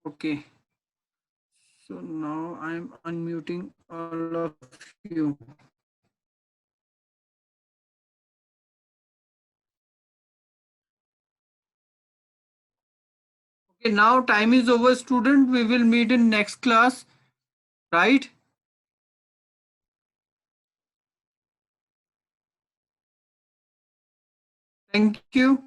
Okay, so now I'm unmuting all of you. Okay, now time is over, student. We will meet in next class, right? Thank you.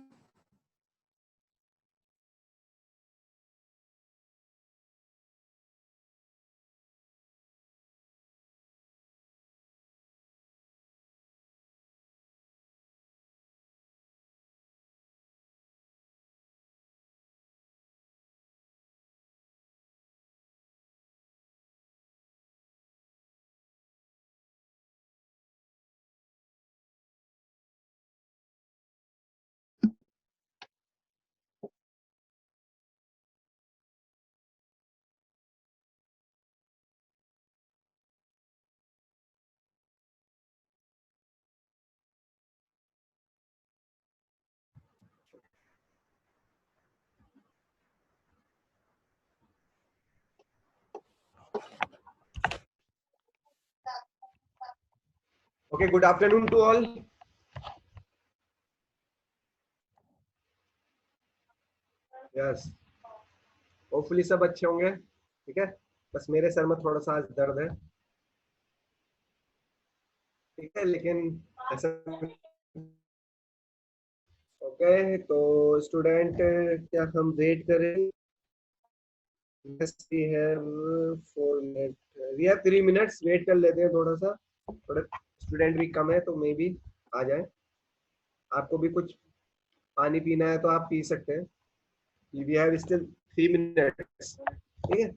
Okay, good afternoon to all. Yes, hopefully सब अच्छे होंगे. ठीक है, बस मेरे sir में थोड़ा सा आज दर्द है. ठीक है, लेकिन ऐसा. ओके, तो स्टूडेंट क्या हम वेट करें? Yes, we have 4 minute. We have 3 minutes. Wait कर लेते हैं थोड़ा सा. थोड़ा स्टूडेंट भी कम है तो मे बी आ जाए. आपको भी कुछ पानी पीना है तो आप पी सकते हैं. We have still 3 minutes. ठीक है.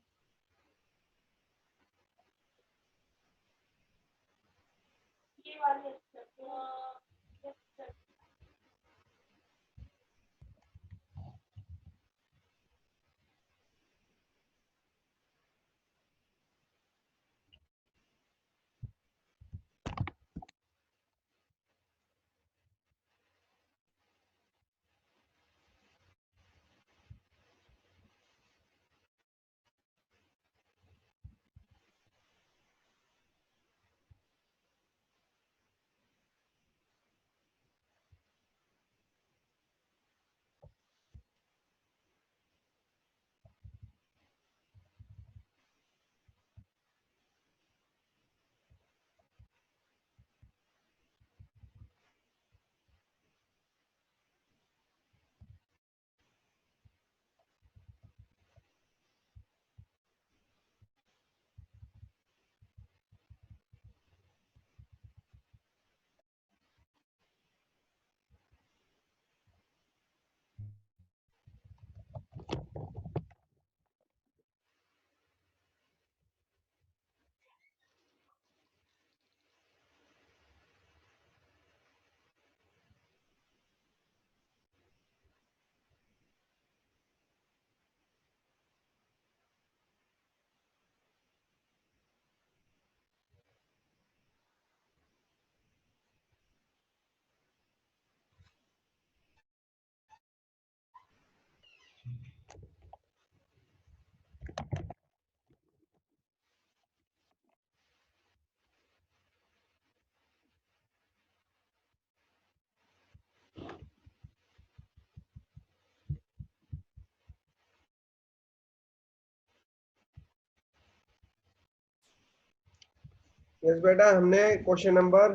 यस बेटा, हमने क्वेश्चन नंबर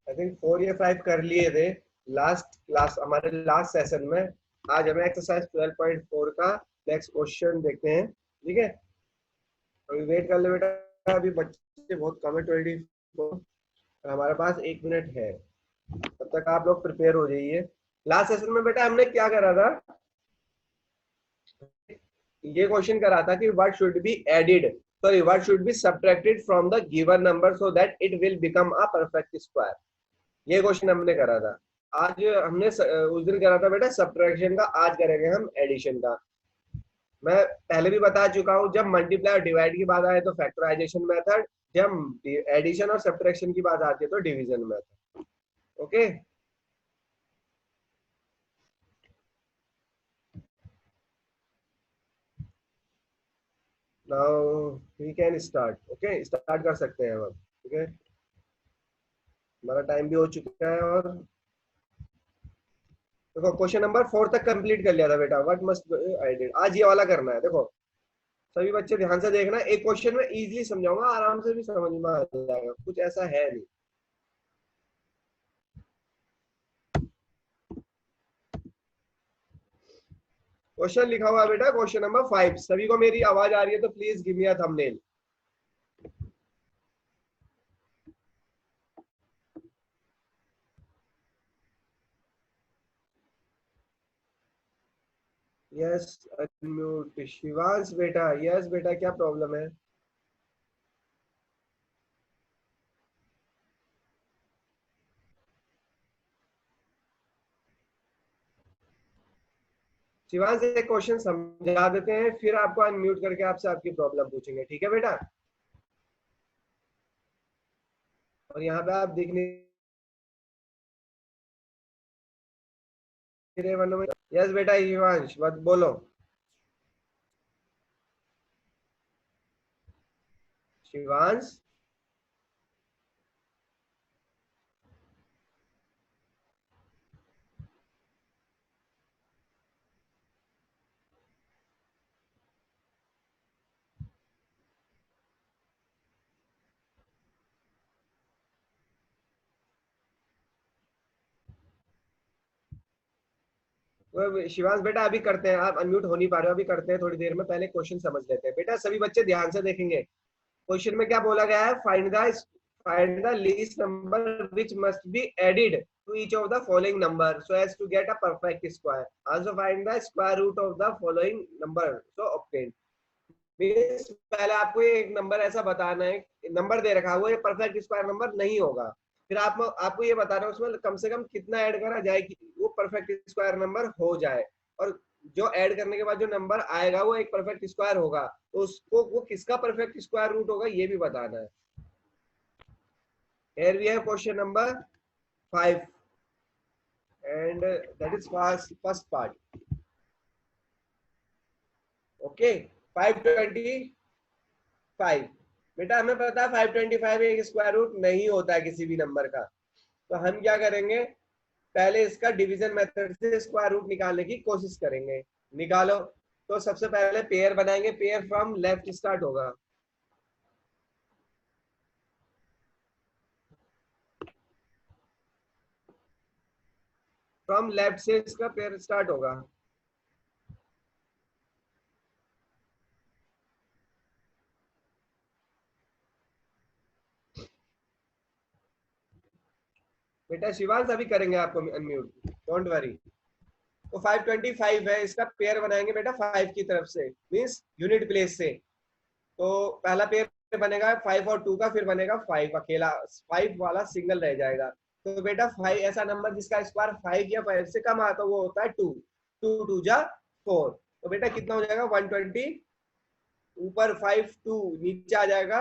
आई थिंक 4 या 5 कर लिए थे लास्ट क्लास, हमारे लास्ट सेशन में. आज हमें एक्सरसाइज 12.4 का नेक्स्ट क्वेश्चन देखते हैं. ठीक है, अभी वेट कर ले बेटा. अभी बच्चे बहुत कम है, 24. हमारे पास 1 मिनट है, तब तक आप लोग प्रिपेयर हो जाइए. लास्ट सेशन में बेटा हमने क्या करा था? ये क्वेश्चन करा था कि what should be added, sorry what should be subtracted from the given number so that it will become a perfect square. ये क्वेश्चन हमने करा था. आज हमने उस दिन करा था बेटा सब्ट्रैक्शन का, आज करेंगे हम एडिशन का. मैं पहले भी बता चुका हूँ, जब मल्टीप्लाई और डिवाइड की बात आए तो फैक्टराइजेशन मेथड, जब एडिशन और सब्ट्रैक्शन की बात आती है तो division method. Okay. Now we can start. Okay, start कर सकते हैं अब। ठीक है, हमारा टाइम भी हो चुका है। और देखो क्वेश्चन नंबर 4 तक कंप्लीट कर लिया था बेटा। व्हाट मस्ट आई डिड, आज ये वाला करना है। देखो सभी बच्चे ध्यान से देखना, एक क्वेश्चन में इजीली समझाऊंगा, आराम से भी समझ में आ जाएगा, कुछ ऐसा है नहीं। क्वेश्चन लिखा हुआ है बेटा, क्वेश्चन नंबर 5। सभी को मेरी आवाज आ रही है तो please give me a thumbnail. Yes, unmute Shivansh बेटा। यस बेटा, क्या प्रॉब्लम है? शिवांश एक क्वेश्चन समझा देते हैं, फिर आपको अनम्यूट करके आपसे आपकी प्रॉब्लम पूछेंगे, ठीक है बेटा? और यहाँ पे आप दिखने यस बेटा शिवांश मत बोलो। शिवांश शिवांश बेटा अभी करते हैं, आप अनम्यूट हो नहीं पा रहे हो, अभी करते हैं थोड़ी देर में, पहले क्वेश्चन समझ लेते हैं बेटा। सभी बच्चे ध्यान से देखेंगे। क्वेश्चन में क्या बोला गया है? Find the least number which must be added to each of the following number so as to get a perfect square. Also find the square root of the following number so obtain. Means पहले आपको एक number ऐसा बताना है, number दे रखा है वो ये परफेक्ट स्क्वायर नंबर नहीं होगा, फिर आपको ये बताना है उसमें कम से कम कितना ऐड करा जाए कि वो परफेक्ट स्क्वायर नंबर हो जाए। और जो ऐड करने के बाद जो नंबर आएगा वो एक परफेक्ट स्क्वायर होगा, तो उसको वो किसका परफेक्ट स्क्वायर रूट होगा ये भी बताना है। Here we have question number 5 and that is first part. Okay, 525। बेटा हमें पता है 525 एक स्क्वायर रूट नहीं होता है किसी भी नंबर का, तो हम क्या करेंगे, पहले इसका डिवीजन मेथड से स्क्वायर रूट निकालने की कोशिश करेंगे। निकालो। तो सबसे पहले पेयर बनाएंगे, पेयर फ्रॉम लेफ्ट स्टार्ट होगा। फ्रॉम लेफ्ट से इसका पेयर स्टार्ट होगा। बेटा शिवांश अभी करेंगे आपको अनम्यूट, डोंट वरी। तो 525 है, इसका पेयर बनाएंगे बेटा 5 की तरफ से, मींस यूनिट प्लेस से। तो पहला पेयर बनेगा 5 और 2 का, फिर बनेगा 5 अकेला, 5 वाला सिंगल रह जाएगा। तो बेटा 5 ऐसा नंबर जिसका स्क्वायर 5 या 5 से कम आता है वो होता है 2। 2 2 जा 4। तो बेटा कितना हो जाएगा 120, ऊपर 5 2 नीचे आ जाएगा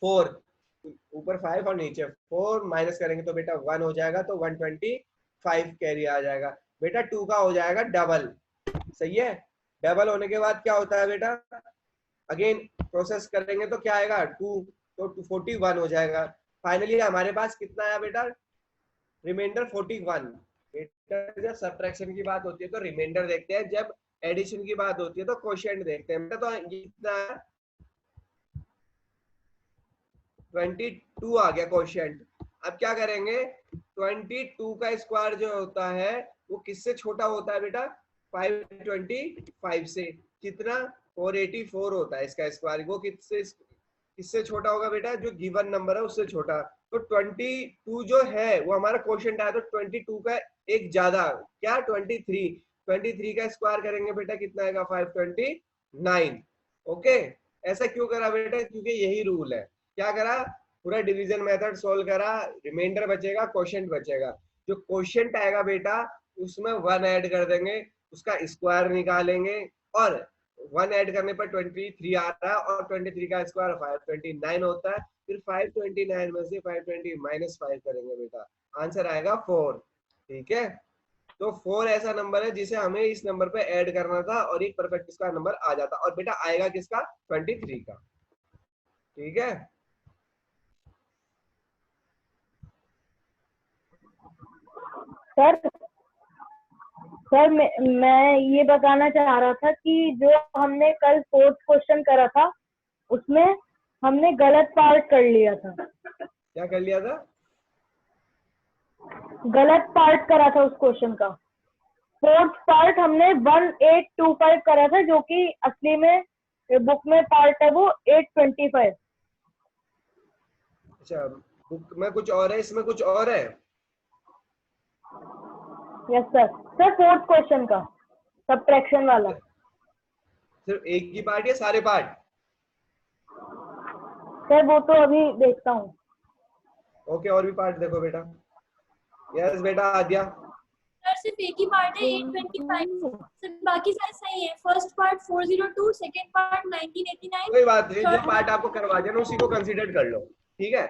4, ऊपर 5 और नीचे 4 माइनस करेंगे तो बेटा 1 हो जाएगा, तो 125 कैरी आ जाएगा। बेटा 2 का हो जाएगा डबल। सही है। डबल होने के बाद क्या होता है बेटा, अगेन प्रोसेस करेंगे तो क्या आएगा 2, तो 41 हो जाएगा। फाइनली हमारे पास कितना आया बेटा, रिमाइंडर 41। बेटा जब सब्ट्रैक्शन की बात होती है तो रिमाइंडर देखते हैं, जब एडिशन की बात होती है तो क्वोशिएंट देखते हैं। बेटा तो ये कितना है 22 आ गया क्वोशिएंट। अब क्या करेंगे, 22 का स्क्वायर जो होता है वो किससे छोटा होता है बेटा, 525 से। कितना 484 होता है इसका स्क्वायर, वो किससे किससे छोटा होगा बेटा, जो गिवन नंबर है उससे छोटा। तो 22 जो है वो हमारा क्वोशिएंट आया, तो 22 का एक ज्यादा क्या 23। 23 का स्क्वायर करेंगे बेटा कितना आएगा 529। ओके। ऐसा क्यों करा बेटा, क्योंकि यही रूल है। क्या करा, पूरा डिवीजन मेथड सोल्व करा, रिमाइंडर बचेगा क्वोशिएंट बचेगा। जो क्वोशिएंट आएगा बेटा उसमें 1 ऐड कर देंगे, उसका स्क्वायर निकालेंगे, और 1 ऐड करने पर 23 आ रहा है, और 23 का स्क्वायर 529 होता है। फिर 529 में से 520 माइनस 5 करेंगे बेटा, आंसर आएगा 4। ठीक है। तो 4 ऐसा नंबर है जिसे हमें इस नंबर पे ऐड करना था और एक परफेक्ट स्क्वायर नंबर आ जाता, और बेटा आएगा किसका? 23 का। ठीक है, सर सर मैं ये बताना चाह रहा था कि जो हमने कल फोर्थ क्वेश्चन करा था उसमें हमने गलत पार्ट कर लिया था। क्या कर लिया था? गलत पार्ट करा था उस क्वेश्चन का। फोर्थ पार्ट हमने 1825 करा था, जो कि असली में बुक में पार्ट है वो 825। अच्छा, बुक में कुछ और है, इसमें कुछ और है। Yes sir. Sir fourth question का सब्ट्रैक्शन वाला। सिर्फ एक ही पार्ट या सारे पार्ट? सर वो तो अभी देखता हूँ। ओके, और भी पार्ट देखो बेटा। यस बेटा आद्या। सर सिर्फ एक ही पार्ट है 825, सर बाकी सारे सही है। First part 402, second part 1989। कोई बात नहीं, जो पार्ट आपको करवा देना उसी को कंसीडर कर लो, ठीक है।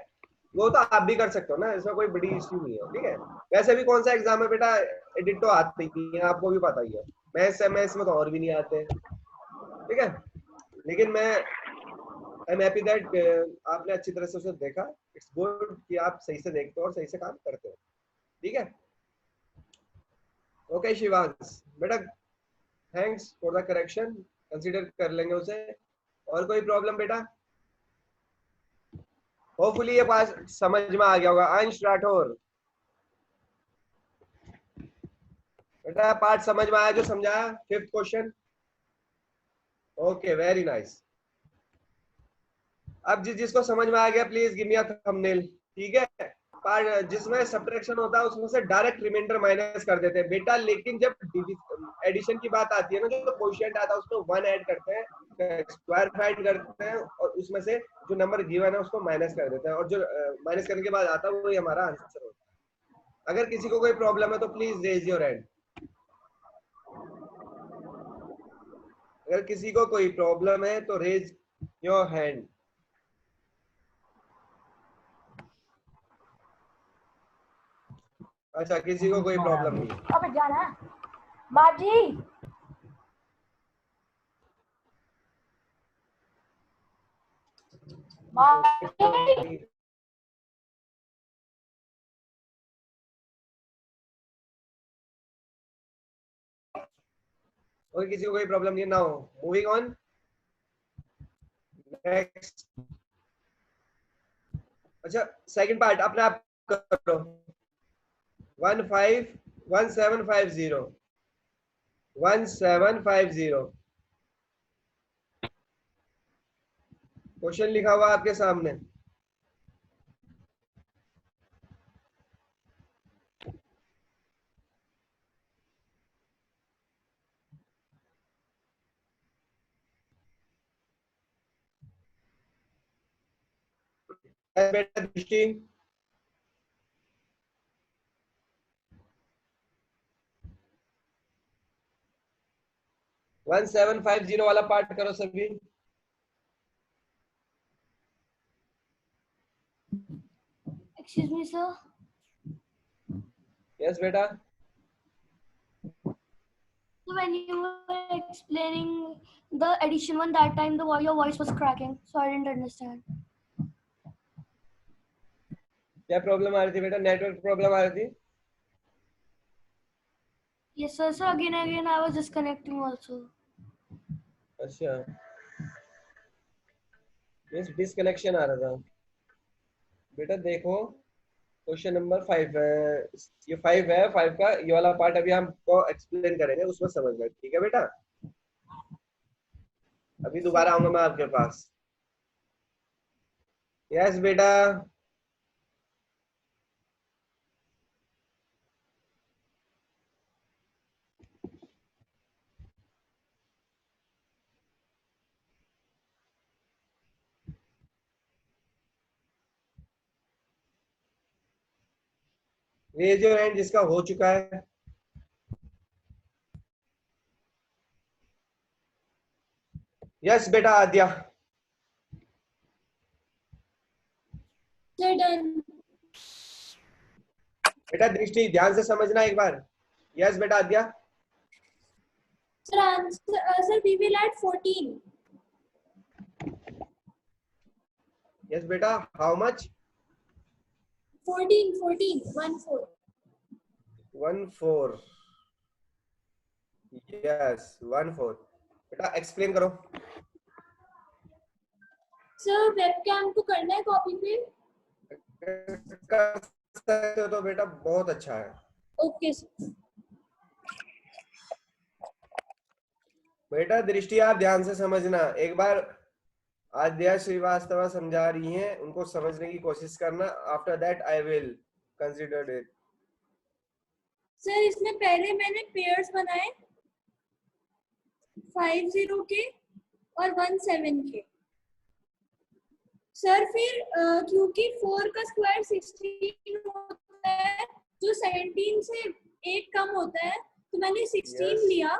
वो तो आप भी कर सकते हो ना, इसमें कोई बड़ी इश्यू नहीं है, ठीक है। वैसे भी कौन सा एग्जाम है बेटा, एडिट तो आते ही नहीं है, आपको भी पता ही है। मैथ्स में तो और भी नहीं आते, ठीक है। लेकिन मैं आई एम हैप्पी दैट आपने अच्छी तरह से उसे देखा। इट्स गुड कि आप सही से देखते हो और सही से काम करते हो, ठीक है। ओके शिवांश बेटा, thanks for the correction, consider कर लेंगे उसे। और कोई प्रॉब्लम बेटा? होपफुली ये पास समझ में आ गया होगा। अंश राठौर बेटा, पार्ट समझ में आया जो समझाया? Fifth question, okay very nice. अब जिसको समझ में आ गया please give me a thumbnail, ठीक है। पार्ट जिसमें सब्ट्रैक्शन होता है उसमें से डायरेक्ट रिमाइंडर माइनस कर देते हैं बेटा, लेकिन जब एडिशन की बात आती है ना, जो क्वोशिएंट आता है उसमें 1 ऐड करते हैं, स्क्वायर ऐड करते हैं, और उसमें से जो नंबर गिवन है उसको माइनस कर देते हैं, और जो माइनस करने के बाद आता है वही हमारा आंसर होता है। अगर किसी को कोई प्रॉब्लम है तो प्लीज रेज योर हैंड। अगर किसी को कोई प्रॉब्लम है तो रेज योर हैंड। अच्छा, किसी को कोई प्रॉब्लम नहीं। अब जाना बाजी। बाजी और किसी को कोई प्रॉब्लम नहीं है ना? हो मूविंग ऑन नेक्स्ट। अच्छा, सेकंड पार्ट अपने आप करो। 1750 1750 क्वेश्चन लिखा हुआ आपके सामने। बेटा दृष्टि, वन 1750 वाला पार्ट करो सभी। Excuse me sir. यस बेटा। So when you were explaining the addition one, that time your voice was cracking, so I didn't understand. क्या प्रॉब्लम आ रही थी बेटा? नेटवर्क प्रॉब्लम आ रही थी? Yes sir. So again I was disconnecting also. अच्छा, disconnection आ रहा था बेटा। देखो क्वेश्चन नंबर 5 है, ये 5 है। 5 का ये वाला पार्ट अभी हमको एक्सप्लेन करेंगे, उसमें समझ में, ठीक है बेटा। अभी दोबारा आऊंगा मैं आपके पास। यस बेटा। रेज योर हैंड जिसका हो चुका है। यस बेटा आद्या। Sir done. बेटा दृष्टि ध्यान से समझना एक बार, यस बेटा आद्या। Sir, answer, sir, we will add 14. Yes बेटा, हाउ मच? 14, 1 4. 1 4। यस 1 4। बेटा एक्सप्लेन करो। Sir, webcam को करना है कॉपी पे। कर सकते हो तो बेटा बहुत अच्छा है। Okay, sir. बेटा दृष्टि आप ध्यान से समझना, एक बार आद्या श्रीवास्तव समझा रही हैं, उनको समझने की कोशिश करना। After that I will consider it. Sir इसमें पहले मैंने पेयर्स बनाए 50 के और 17 के। सर फिर क्योंकि 4 का स्क्वायर 16 होता है, जो 17 से 8 कम होता है, तो मैंने 16 Yes. लिया,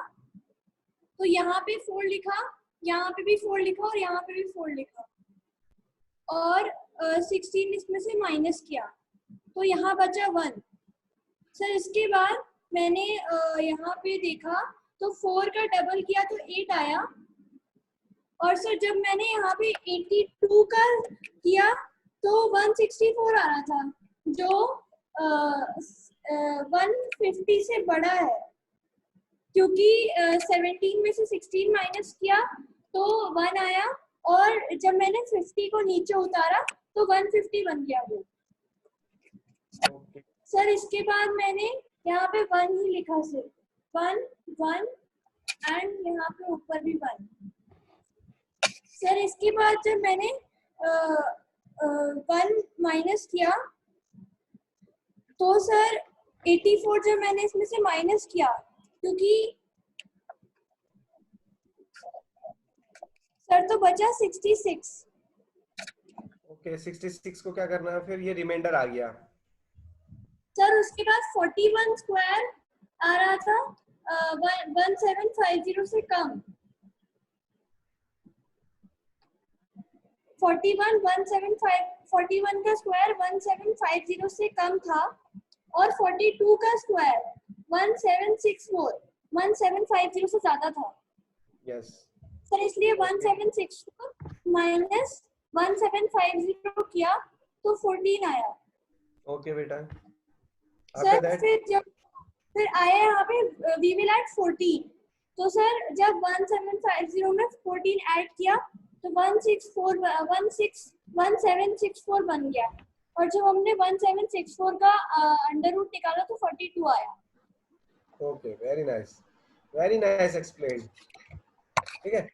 तो यहाँ पे 4 लिखा, यहाँ पे भी 4 लिखा और यहाँ पे भी 4 लिखा, और 16 इसमें से माइनस किया, तो यहाँ बचा 1। सर इसके बाद मैंने यहाँ पे देखा तो 4 का डबल किया तो 8 आया, और सर जब मैंने यहाँ पे 82 का किया तो 164 आ रहा था, जो 150 से बड़ा है, क्योंकि 17 में से 16 माइनस किया तो 1 आया, और जब मैंने 50 को नीचे उतारा तो 150 बन गया वो। सर इसके बाद मैंने यहाँ पे 1 ही लिखा, सिर्फ 1 1 एंड यहाँ पे ऊपर भी 1। सर इसके बाद जब मैंने 1 माइनस किया तो सर 84 जब मैंने इसमें से माइनस किया, क्योंकि सर तो बचा 66। ओके 66 को क्या करना है फिर? ये रिमाइंडर आ गया। सर उसके बाद 41 स्क्वायर आ रहा था 1750 से कम। 41 का स्क्वायर 1750 से कम था, और 42 का स्क्वायर 1750 से ज्यादा था। यस सर इसलिए 1764 माइनस 1750 किया तो 14 आया। ओके बेटा। सर फिर आया यहाँ पे वी विल ऐड 14, तो सर जब 1750 में 14 ऐड किया तो 1764 बन गया, और जब हमने 1764 का अंडर रूट निकाला तो 42 आया। Okay very nice explain. ठीक है,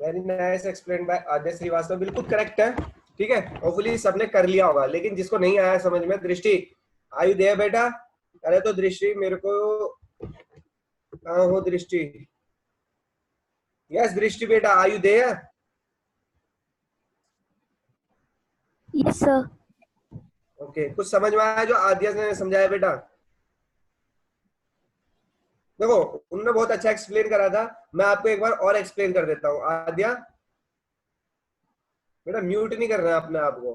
वेरी नाइस एक्सप्लेन बाय आद्या श्रीवास्तव, बिल्कुल करेक्ट है। ठीक है, होपफुली सबने कर लिया होगा, लेकिन जिसको नहीं आया समझ में, दृष्टि आयु दे बेटा। अरे तो दृष्टि मेरे को कहाँ हो दृष्टि? यस दृष्टि बेटा आयु दे। Yes sir. ओके कुछ समझ में आया जो आद्या ने समझाया बेटा? देखो उन्होंने बहुत अच्छा एक्सप्लेन करा था, मैं आपको एक बार और एक्सप्लेन कर देता हूँ। आद्या बेटा म्यूट नहीं करना अपने आप को,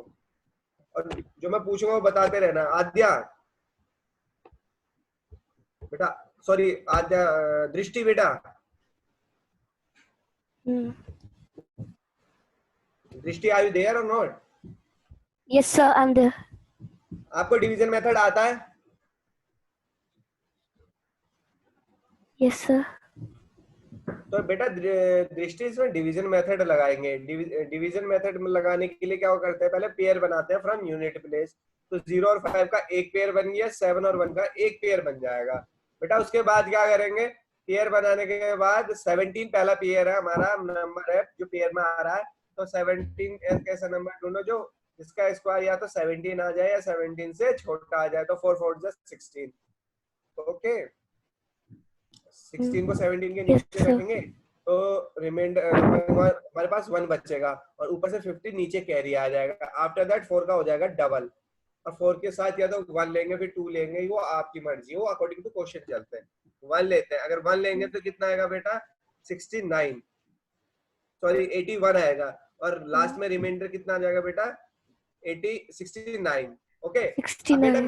और जो मैं पूछूंगा वो बताते रहना। आद्या बेटा, सॉरी आद्या, दृष्टि बेटा, Drishti are you there or not? Yes sir I am there. आपको डिवीजन मेथड आता है? Yes sir. तो बेटा दृष्टि इसमें डिवीजन मेथड लगाएंगे। डिवीजन मेथड में लगाने के लिए क्या करते हैं, पहले पेयर बनाते हैं फ्रॉम यूनिट प्लेस। तो 0 और 5 का एक पेयर बन गया, 7 और 1 का एक पेयर बन जाएगा बेटा। उसके बाद क्या करेंगे, पेयर बनाने के बाद 17 पहला पेयर है हमारा, नंबर है जो पेयर में आ रहा है। तो 17 कैसा नंबर ढूंढो जो जिसका स्क्वायर या तो 17 आ जाए या 17 से छोटा आ जाए। तो 4 4 16। ओके 16 को 17 के नीचे रखेंगे तो रिमाइंडर हमारे पास 1 बचेगा, और ऊपर से 50 नीचे कैरी आ जाएगा। आफ्टर दैट 4 का हो जाएगा डबल, और 4 के साथ या तो 1 लेंगे फिर 2 लेंगे, वो आपकी मर्जी, वो अकॉर्डिंग टू क्वेश्चन चलते हैं। 1 लेते हैं, अगर 1 लेंगे तो कितना आएगा बेटा? 69 सॉरी 81 आएगा, और लास्ट में रिमाइंडर कितना आ जाएगा बेटा? 69। ओके बेटा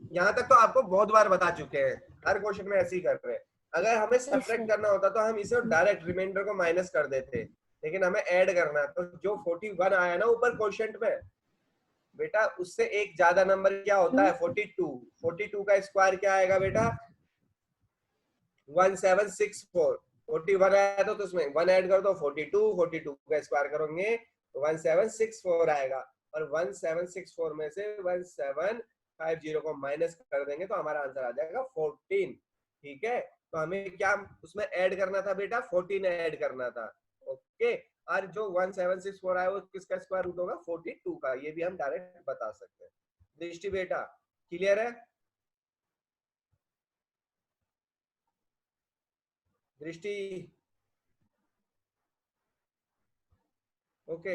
यहाँ तक तो आपको बहुत बार बता चुके हैं, हर क्वेश्चन में ऐसे ही कर रहे हैं। अगर हमें सब्ट्रैक्ट sir. करना होता तो हम इसे डायरेक्ट रिमाइंडर को माइनस कर देते, लेकिन हमें ऐड करना है। तो जो 41 आया ना ऊपर क्वोशिएंट में बेटा, उससे एक ज्यादा नंबर क्या होता है 42। 42 का स्क्वायर क्या आएगा बेटा 1764। 41 आया तो उसमें 1 ऐड कर दो 42, 42 का स्क्वायर करोगे तो 1764 आएगा, और 1764 में से 1750 को माइनस कर देंगे तो हमारा आंसर आ जाएगा 14। ठीक है, तो हमें क्या उसमें ऐड करना था बेटा 14 ऐड करना था। ओके, और जो 1764 आया वो किसका स्क्वायर रूट होगा 42 का, ये भी हम डायरेक्ट बता सकते हैं। दृष्टि बेटा क्लियर है? दृष्टि ओके।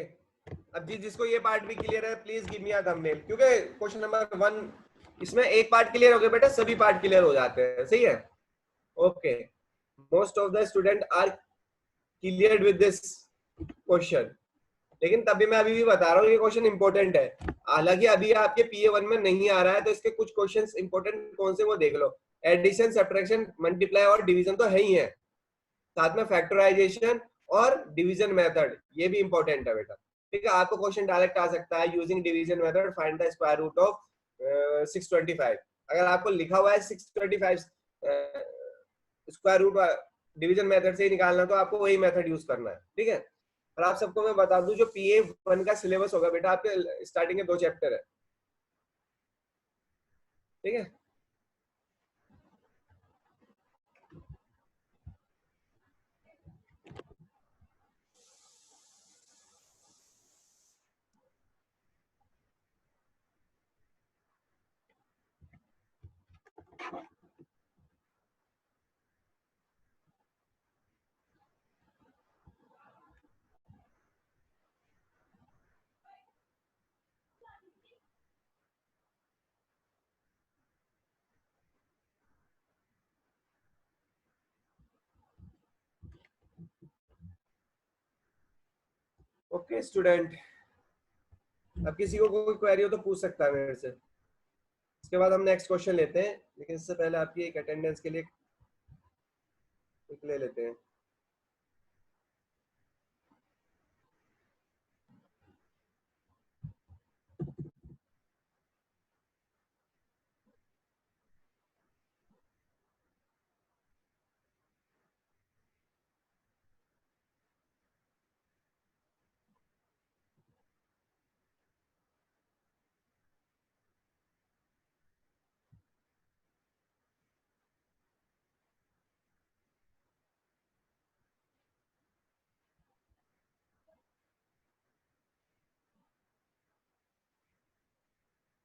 अब जिसको ये पार्ट भी क्लियर है please give me a thumbnail, क्योंकि क्वेश्चन नंबर 1 इसमें एक पार्ट क्लियर हो गया बेटा, सभी पार्ट क्लियर हो जाते हैं, सही है। Okay, most of the student are clear with this question, लेकिन तभी मैं अभी भी बता रहा हूँ ये क्वेश्चन इंपॉर्टेंट है। हालांकि अभी आपके PA1 में नहीं आ रहा है, तो इसके कुछ क्वेश्चंस इंपॉर्टेंट कौन से वो देख लो। एडिशन, सब्ट्रैक्शन, मल्टीप्लाई और डिवीजन तो है ही है, साथ में फैक्टराइजेशन और डिवीजन मेथड, ये भी इंपॉर्टेंट है बेटा। ठीक है, आपको क्वेश्चन डायरेक्ट आ सकता है using division method find the square root of 625। अगर आपको लिखा हुआ है 625 स्क्वायर रूट डिवीजन मेथड से ही निकालना, तो आपको वही मेथड यूज करना है। ठीक है, और आप सबको मैं बता दूं जो PA1 का सिलेबस होगा बेटा, आपके स्टार्टिंग के 2 चैप्टर है। ठीक है, ओके स्टूडेंट, अब किसी को कोई क्वेरी हो तो पूछ सकता है मेरे से। इसके बाद हम नेक्स्ट क्वेश्चन लेते हैं, लेकिन इससे पहले आपकी एक अटेंडेंस के लिए एक ले लेते हैं।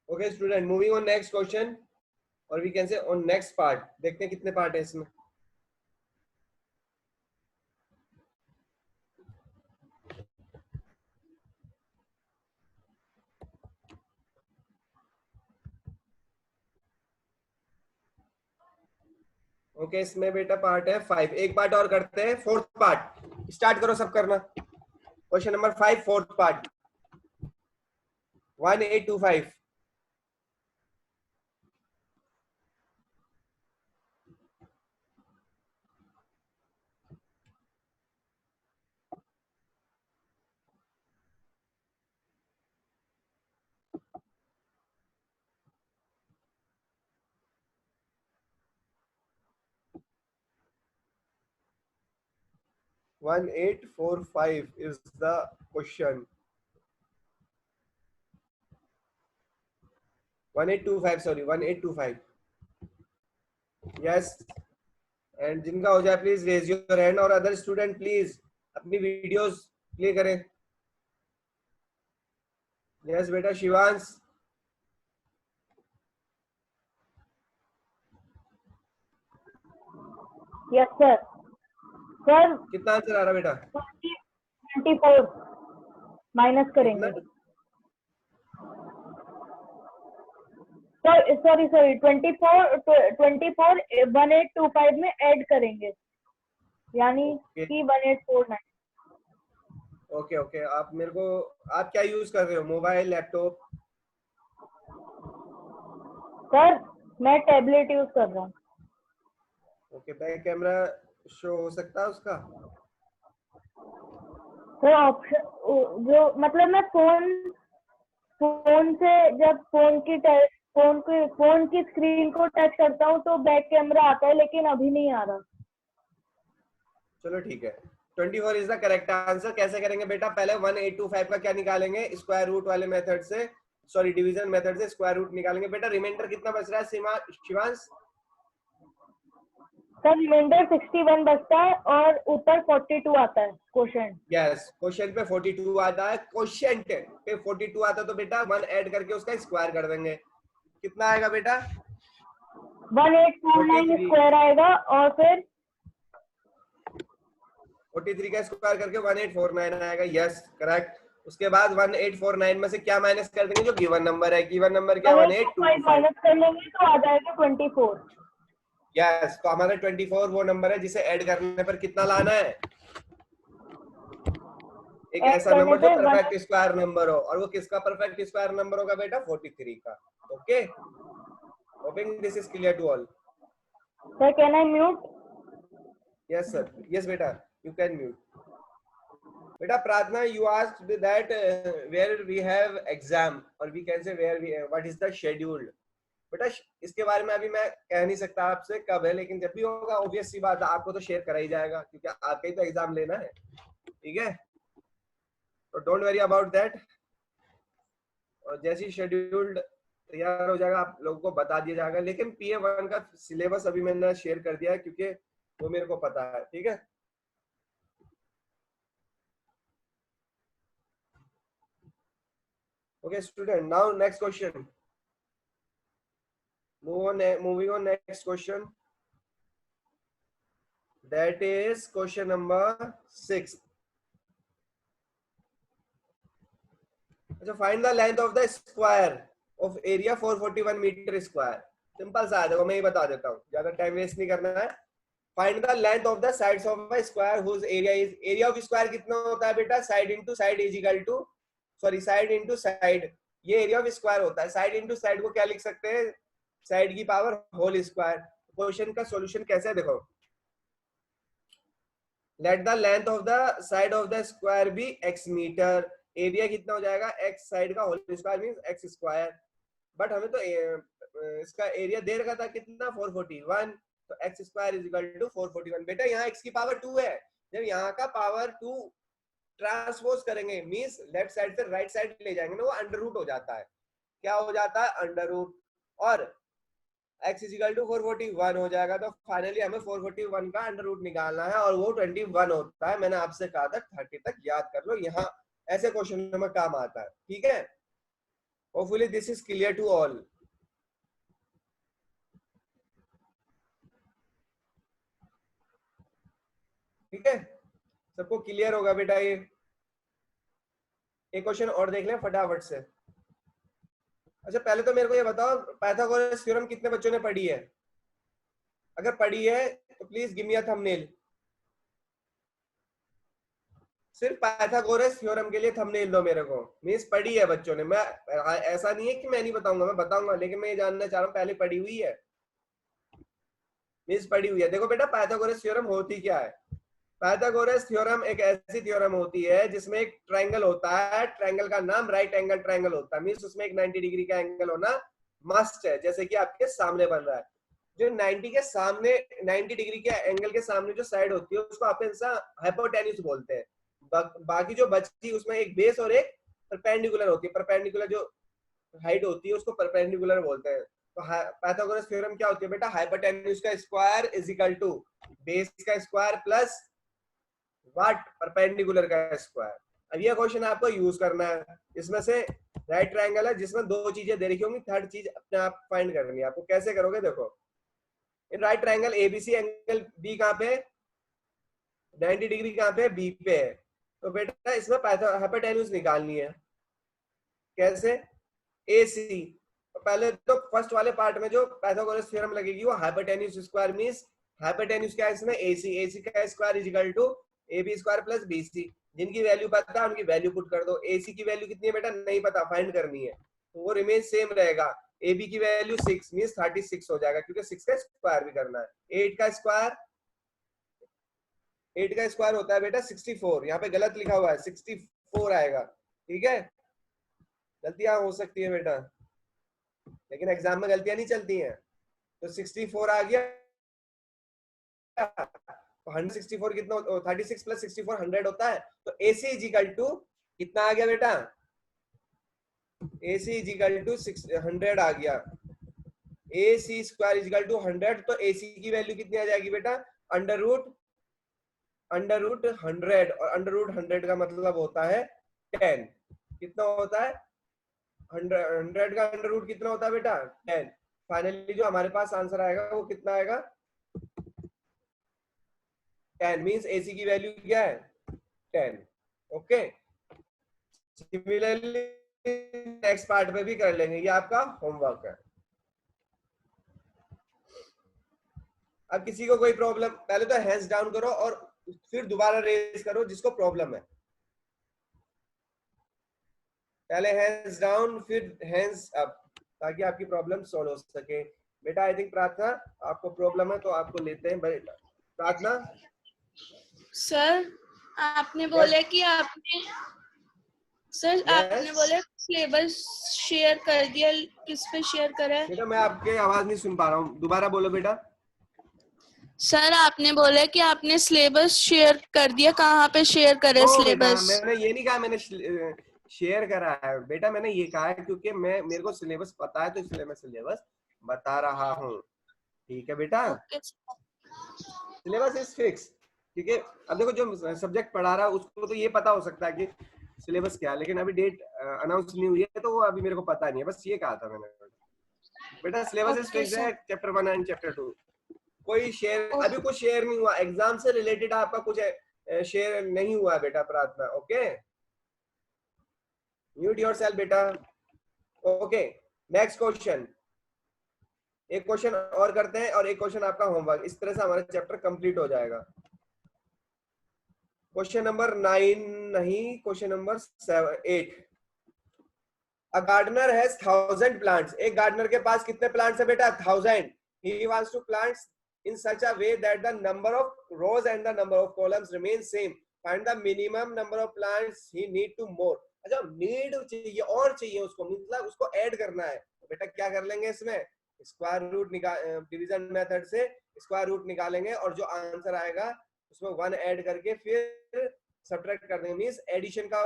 Okay student, moving on next question, और we can say on next part. देखते हैं कितने पार्ट है इसमें। ओके, इसमें बेटा पार्ट है 5, एक पार्ट और करते हैं, 4th पार्ट स्टार्ट करो सब करना। Question number 5 4th part 1825। 1845 is the question. 1825 sorry 1825। yes, and जिनका हो जाए प्लीज रेज योर हैंड, और अदर स्टूडेंट प्लीज अपनी वीडियोस प्ले करें। यस बेटा शिवांश। Yes sir. सर कितना आंसर आ रहा बेटा? 24 माइनस करेंगे। कितना? सर सॉरी सॉरी 24 1825 में ऐड करेंगे, यानी कि 1849। ओके ओके, आप मेरे को, आप क्या यूज कर रहे हो, मोबाइल लैपटॉप? सर मैं टैबलेट यूज कर रहा हूँ। ओके, बैक कैमरा शो हो सकता है उसका? सर ऑप्शन जो मतलब मैं फोन से जब फोन की स्क्रीन को टच करता हूँ तो बैक कैमरा आता है, लेकिन अभी नहीं आ रहा। चलो ठीक है, 24 इज द करेक्ट आंसर। कैसे करेंगे बेटा? पहले 1825 का क्या निकालेंगे? स्क्वायर रूट वाले मेथड से, सॉरी डिवीजन मेथड से स्क्वायर रूट निकालेंगे। बेटा रिमाइंडर कितना बच रहा है शिवांश? सर रिमाइंडर 61 बचता है और ऊपर 42 आता है क्वोशंट। यस, क्वेश्चन पे 42 आता है, क्वेश्चन पे 42 आता है, तो बेटा 1 ऐड करके उसका स्क्वायर कर देंगे। कितना आएगा बेटा? 1849 स्क्वायर आएगा और फिर 43 का स्क्वायर करके 1849 आएगा। Yes correct. उसके बाद 1849 में से क्या माइनस कर देंगे? जो गिवन नंबर है। गिवन नंबर क्या? 1825। माइनस कर लेंगे तो आ जाएगा 24। यस, तो हमारा 24 वो नंबर है जिसे ऐड करने पर कितना लाना है? एक ऐसा नंबर जो परफेक्ट स्क्वायर नंबर हो, और वो किसका परफेक्ट स्क्वायर नंबर होगा बेटा? 43 का। Okay, hoping this is clear to all. Sir can I mute? Yes sir, yes बेटा, you can mute. Beta Pradna, you asked that where we have exam, or we can say where we what is the schedule. बेटा इसके बारे में अभी मैं कह नहीं सकता आपसे कब है, लेकिन जब भी होगा ऑब्वियस सी बात है आपको तो शेयर करा ही जाएगा, क्योंकि आपका ही तो एग्जाम लेना है। ठीक है, तो डोंट वरी अबाउट दैट। और जैसी शेड्यूल्ड तैयार हो जाएगा आप लोगों को बता दिया जाएगा। लेकिन PA1 का सिलेबस अभी मैंने शेयर कर दिया है, क्योंकि वो मेरे को पता है। ठीक है, okay student, now next question. Moving on next question, that is question number 6. अच्छा, find the length of the square of area 441 meter square. Simple सा है, देखो मैं ही बता देता हूँ, ज्यादा टाइम वेस्ट नहीं करना है। Find the length of the sides of a square whose area is, area of square कितना होता है बेटा? Side into side is equal to, sorry side into side, ये एरिया ऑफ स्क्वायर होता है। साइड इनटू साइड को क्या लिख सकते हैं? साइड की पावर होल स्क्वायर। क्वेश्चन का सॉल्यूशन कैसे है देखो, let the length of the side of the square be x metre, area कितना हो जाएगा? x साइड का whole square means x square. But हमें तो इसका एरिया दे रखा था कितना? 441, तो x square is equal to 441। बेटा यहाँ x की पावर 2 है, जब यहाँ का पावर 2 ट्रांसपोज करेंगे मींस लेफ्ट साइड से राइट साइड ले जाएंगे ना, वो अंडर रूट हो जाता है। क्या हो जाता है? Under root. और x इज इक्वल टू 441 हो जाएगा, तो फाइनली हमें 441 का अंडर रूट निकालना है, और वो 21 होता है। मैंने आपसे कहा था 30 तक याद कर लो, यहाँ ऐसे क्वेश्चन में काम आता है। ठीक है, hopefully this is clear to all. ठीक है, सबको क्लियर होगा बेटा? ये एक क्वेश्चन और देख लें फटाफट से। अच्छा पहले तो मेरे को ये बताओ, पाइथागोरस थ्योरम कितने बच्चों ने पढ़ी है? अगर पढ़ी है तो please give me a thumbnail. सिर्फ पाइथागोरस थ्योरम के लिए थंबनेल दो मेरे को, मींस पढ़ी है बच्चों ने। मैं ऐसा नहीं है कि मैं नहीं बताऊंगा, मैं बताऊंगा, लेकिन मैं ये जानना चाह रहा हूँ पहले पढ़ी हुई है, मींस पढ़ी हुई है। देखो बेटा पाइथागोरस थ्योरम होती क्या है? पाइथागोरस थ्योरम एक ऐसी थ्योरम होती है जिसमें एक ट्रायंगल होता है, ट्रायंगल का नाम राइट एंगल ट्रायंगल होता है, मींस उसमें एक 90 डिग्री का एंगल होना मस्ट है, जैसे कि आपके सामने बन रहा है। जो 90 के सामने 90 डिग्री के एंगल के सामने जो साइड होती है उसको आप हाइपोटेन्यूज बोलते हैं। बाकी जो बचती उसमें एक बेस और एक परपेंडिकुलर होती है, परपेंडिकुलर जो हाइट होती है उसको परपेंडिकुलर बोलते हैं। तो पाइथागोरस थ्योरम क्या होती है बेटा? हाइपोटेन्यूज का square is equal to base का स्क्वायर प्लस व्हाट? परपेंडिकुलर का स्क्वायर। अब ये क्वेश्चन आपको यूज करना है, इसमें से राइट ट्रायंगल है जिसमें दो चीजें दे रखी होंगी, थर्ड चीज अपने आप फाइंड करनी है आपको। कैसे करोगे देखो, in right triangle ABC angle B कहाँ पे? 90 डिग्री कहाँ पे? बी पे है। तो बेटा इसमें हाइपोटेन्यूज निकालनी है। कैसे? AC। तो पहले तो फर्स्ट वाले पार्ट में जो पाइथागोरस थ्योरम लगेगी वो हाइपोटेन्यूज स्क्वायर मींस हाइपोटेन्यूज क्या है इसमें? AC का square is equal to AB square plus BC। जिनकी वैल्यू पता है उनकी वैल्यू पुट कर दो। AC की वैल्यू कितनी है बेटा? नहीं पता, फाइंड करनी है, तो वो रिमेन सेम रहेगा। AB की वैल्यू 6 मींस 36 हो जाएगा, क्योंकि 6 का स्क्वायर भी करना है। 8 का स्क्वायर होता है बेटा 64, यहाँ पे गलत लिखा हुआ है 64 आएगा, ठीक है। गलतियां हो सकती है बेटा, लेकिन एग्जाम में गलतियां नहीं चलती हैं। तो 64 आ गया, 164 कितना 36 प्लस 64 100 होता है। तो AC इज इक्वल टू कितना आ गया बेटा, AC इज इक्वल टू 100 आ गया। AC square is equal to 100, तो AC की वैल्यू कितनी आ जाएगी बेटा, अंडर रूट 100, और अंडर रूट 100 का मतलब होता है 10। कितना होता है 100 का अंडर रूट कितना होता है बेटा 10। फाइनली जो हमारे पास आंसर आएगा वो कितना आएगा 10, मींस AC की वैल्यू क्या है 10। ओके, सिमिलरली नेक्स्ट पार्ट में भी कर लेंगे, ये आपका होमवर्क है। अब किसी को कोई प्रॉब्लम, पहले तो हैंड्स डाउन करो और फिर दोबारा रेज करो जिसको प्रॉब्लम है। पहले हैंड्स डाउन फिर हैंड्स अप, ताकि आपकी प्रॉब्लम सॉल्व हो सके। बेटा आई थिंक प्रार्थना आपको प्रॉब्लम है, तो आपको लेते हैं प्रार्थना। सर आपने बोला कि आपने आपने बोला सिलेबस शेयर कर दिया, किस पे शेयर करा है? बेटा मैं आपके आवाज नहीं सुन पा रहा हूँ, दोबारा बोलो बेटा। सर आपने बोला कि आपने सिलेबस शेयर कर दिया, कहाँ पे शेयर करे सिलेबस? मैंने ये नहीं कहा मैंने शेयर करा है बेटा, मैंने ये कहा है क्योंकि मेरे को सिलेबस पता है, तो इसलिए मैं सिलेबस बता रहा हूँ, ठीक है बेटा। सिलेबस इज फिक्स, ठीक है। अब देखो जो सब्जेक्ट पढ़ा रहा है उसको तो ये पता हो सकता है कि सिलेबस क्या है, लेकिन अभी डेट अनाउंस नहीं हुई है, तो वो अभी मेरे को पता नहीं है, बस ये कहा था मैंने बेटा। सिलेबस इज फिक्स है, चैप्टर 1 एंड चैप्टर 2। कोई शेयर अभी कुछ शेयर नहीं हुआ, एग्जाम से रिलेटेड आपका कुछ शेयर नहीं हुआ है बेटा प्रार्थना। ओके, म्यूट योरसेल्फ बेटा। ओके, नेक्स्ट क्वेश्चन, एक क्वेश्चन और करते हैं और एक क्वेश्चन आपका होमवर्क, इस तरह से हमारा चैप्टर कंप्लीट हो जाएगा। क्वेश्चन नंबर 9 नहीं, question number 8। A gardener has 1000 plants. एक गार्डनर के पास कितने प्लांट्स है बेटा 1000। He wants to plants in such a way that the number of rows and the number of columns remain same. Find the minimum number of plants he need to more. अच्छा, need चाहिए और चाहिए उसको, मतलब उसको add करना है। तो बेटा क्या कर लेंगे इसमें, स्क्वायर रूट डिवीजन मेथड से स्क्वायर रूट निकालेंगे और जो आंसर आएगा उसमें 1 ऐड करके फिर सब्ट्रैक्ट कर देंगे, मींस एडिशन का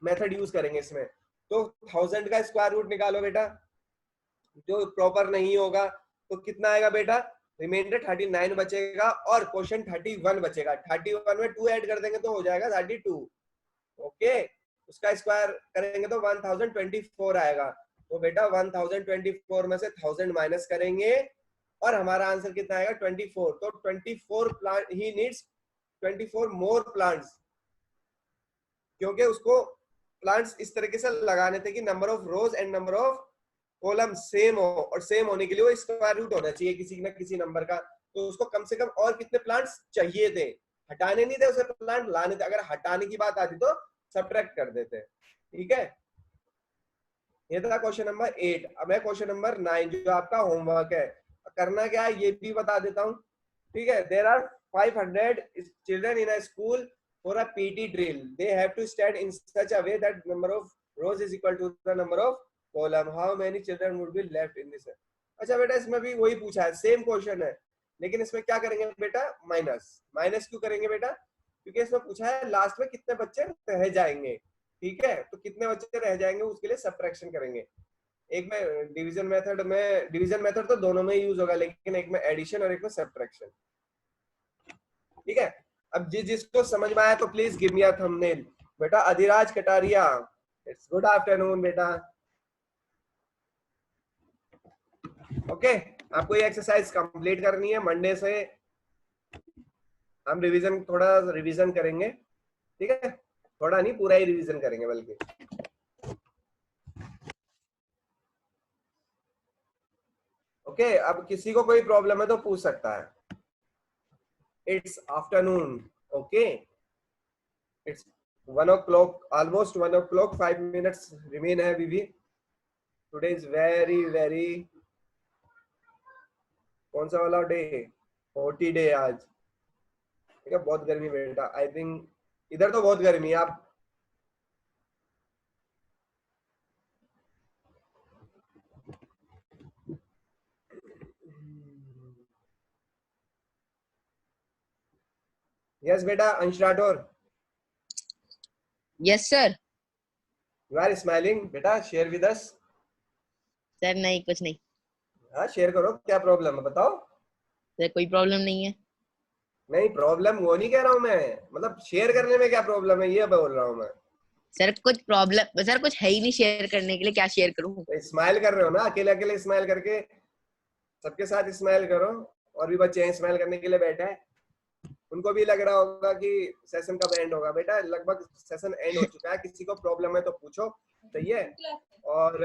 मेथड यूज करेंगे इसमें। तो 1000 का स्क्वायर रूट निकालो बेटा, जो प्रॉपर नहीं होगा तो कितना आएगा बेटा, रिमाइंडर 39 बचेगा और क्वेश्चन 31 बचेगा। 31 में 2 ऐड कर देंगे तो हो जाएगा 32। ओके, उसका स्क्वायर करेंगे तो 1024 आएगा। तो बेटा 1024 में से 1000 माइनस करेंगे और हमारा आंसर कितना आएगा 24। तो 24 plant he needs 24 more plants, क्योंकि उसको प्लांट्स इस तरीके से लगाने थे कि number of rose and number of column same हो, और सेम होने के लिए वो स्क्वायर रूट होना चाहिए किसी न किसी नंबर का। तो उसको कम से कम और कितने प्लांट्स चाहिए थे, हटाने नहीं थे उसे, प्लांट लाने थे। अगर हटाने की बात आती तो सब्ट्रैक्ट कर देते, ठीक है। ये था क्वेश्चन नंबर 8। अब है क्वेश्चन नंबर 9 जो आपका होमवर्क है। करना क्या है ये भी बता देता हूँ, ठीक है। There are 500 children in a school for a PT drill. They have to stand in such a way that number of rows is equal to the number of column. How many children would be left in this. अच्छा बेटा इसमें भी वही पूछा है, same question है, लेकिन इसमें क्या करेंगे बेटा माइनस क्यों करेंगे बेटा, क्योंकि इसमें पूछा है लास्ट में कितने बच्चे रह जाएंगे, ठीक है। तो कितने बच्चे रह जाएंगे उसके लिए सब्ट्रैक्शन करेंगे। एक में डिवीजन मेथड तो दोनों में यूज होगा, लेकिन एक में एडिशन और एक में सब्ट्रैक्शन, ठीक है। अब जिसको समझ में आया तो please give me a thumbnail. बेटा Adhiraj Kataria, it's good afternoon बेटा। ओके, आपको ये एक्सरसाइज कंप्लीट करनी है। मंडे से हम थोड़ा रिवीजन करेंगे, ठीक है। थोड़ा नहीं, पूरा ही रिवीजन करेंगे बल्कि। ओके, अब किसी को कोई प्रॉब्लम है तो पूछ सकता है। It's afternoon, okay, it's 1 o'clock, almost 1 o'clock, 5 minutes remain है अभी भी। टुडे इज वेरी वेरी, कौन सा वाला डे, 40 डे आज, ठीक है। बहुत गर्मी बेटा, आई थिंक इधर तो बहुत गर्मी है। आप यस बेटा, Ansh Rathore, yes sir. You are smiling बेटा, शेयर विद अस। सर नहीं, कुछ नहीं हाँ शेयर करो, क्या प्रॉब्लम है बताओ। सर, कोई प्रॉब्लम नहीं है। नहीं प्रॉब्लम वो नहीं कह रहा हूँ मैं, मतलब शेयर करने में क्या प्रॉब्लम है ये बोल रहा हूँ मैं। सर कुछ प्रॉब्लम, सर कुछ है ही नहीं शेयर करने के लिए, क्या शेयर करूं। स्माइल कर रहे हो ना, अकेले अकेले स्माइल करके, सबके साथ स्माइल करो। और भी बच्चे हैं स्माइल करने के लिए बैठे हैं, उनको भी लग रहा होगा कि सेशन कब एंड होगा। बेटा लगभग सेशन एंड हो चुका है, किसी को प्रॉब्लम है तो पूछो, सही है। और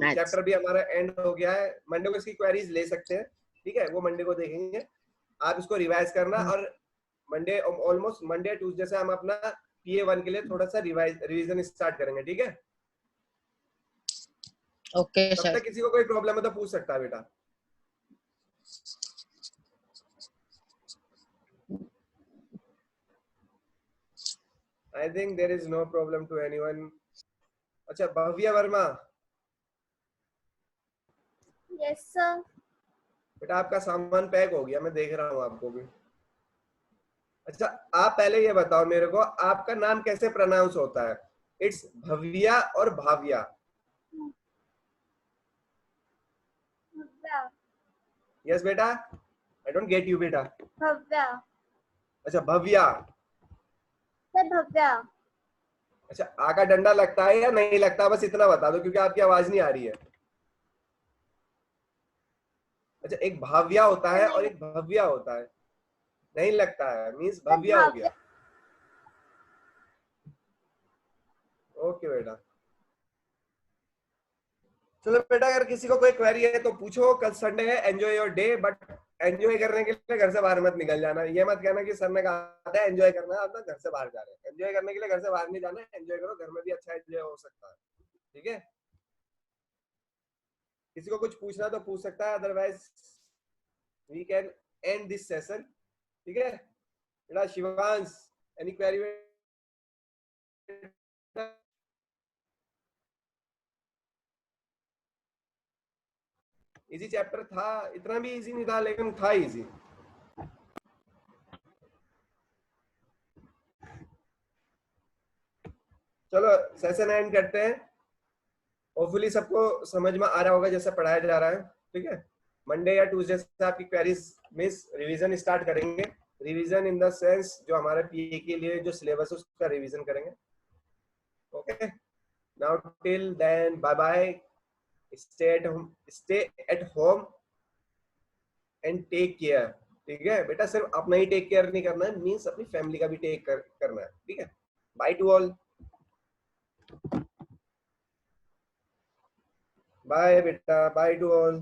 चैप्टर भी हमारा एंड हो गया है। मंडे को इसकी क्वेरीज ले सकते हैं, ठीक है, वो मंडे को देखेंगे। आप इसको रिवाइज करना, और मंडे ऑलमोस्ट मंडे ट्यूसडे से हम अपना PA1 के लिए थोड़ा सा रिवीजन स्टार्ट करेंगे, ठीक है। ओके तब सर। तक किसी को कोई प्रॉब्लम है तो पूछ सकता है बेटा। I think there is no problem to anyone. अच्छा भव्या वर्मा, यस सर। बेटा आपका सामान पैक हो गया, मैं देख रहा हूँ आपको भी। अच्छा आप पहले ये बताओ मेरे को, आपका नाम कैसे प्रोनाउंस होता है? इट्स भव्या और भाव्या? भव्या। यस बेटा, आई डोंट गेट यू बेटा। भव्या। अच्छा भव्या। सर भव्या। अच्छा आ का डंडा लगता है या नहीं लगता, बस इतना बता दो क्योंकि आपकी आवाज नहीं आ रही है। अच्छा एक भाव्या होता है और एक भव्या होता है, नहीं लगता है मींस भव्या हो गया। ओके बेटा, चलो बेटा अगर किसी को कोई क्वेरी है तो पूछो। कल संडे है, enjoy your day, but enjoy करने के लिए घर से बाहर मत निकल जाना। ये मत कहना कि सर ने कहा था एंजॉय करना है, आप ना घर से बाहर जा रहे हैं। एंजॉय करने के लिए घर से बाहर नहीं जाना है, एंजॉय करो, घर में भी अच्छा एंजॉय हो सकता है, ठीक है। किसी को कुछ पूछना तो पूछ सकता है, otherwise we can end this session, ठीक है बेटा। Shivansh any query? Easy chapter था, इतना भी इजी नहीं था लेकिन था इजी। चलो सेशन एंड करते हैं। होपफुली सबको समझ में आ रहा होगा जैसे पढ़ाया जा रहा है, ठीक है। मंडे या ट्यूसडे से आपकी क्वेरीज मिस रिवीजन स्टार्ट करेंगे। रिवीजन इन द सेंस जो हमारे PA के लिए जो सिलेबस है उसका रिवीजन करेंगे, okay. Now till then bye bye, stay at home and take care, ठीक है बेटा। सिर्फ अपना ही टेक केयर नहीं करना है, मींस अपनी फैमिली का भी टेक करना है, ठीक है। बाय टू ऑल, बाय बेटा, बाय टू ऑल।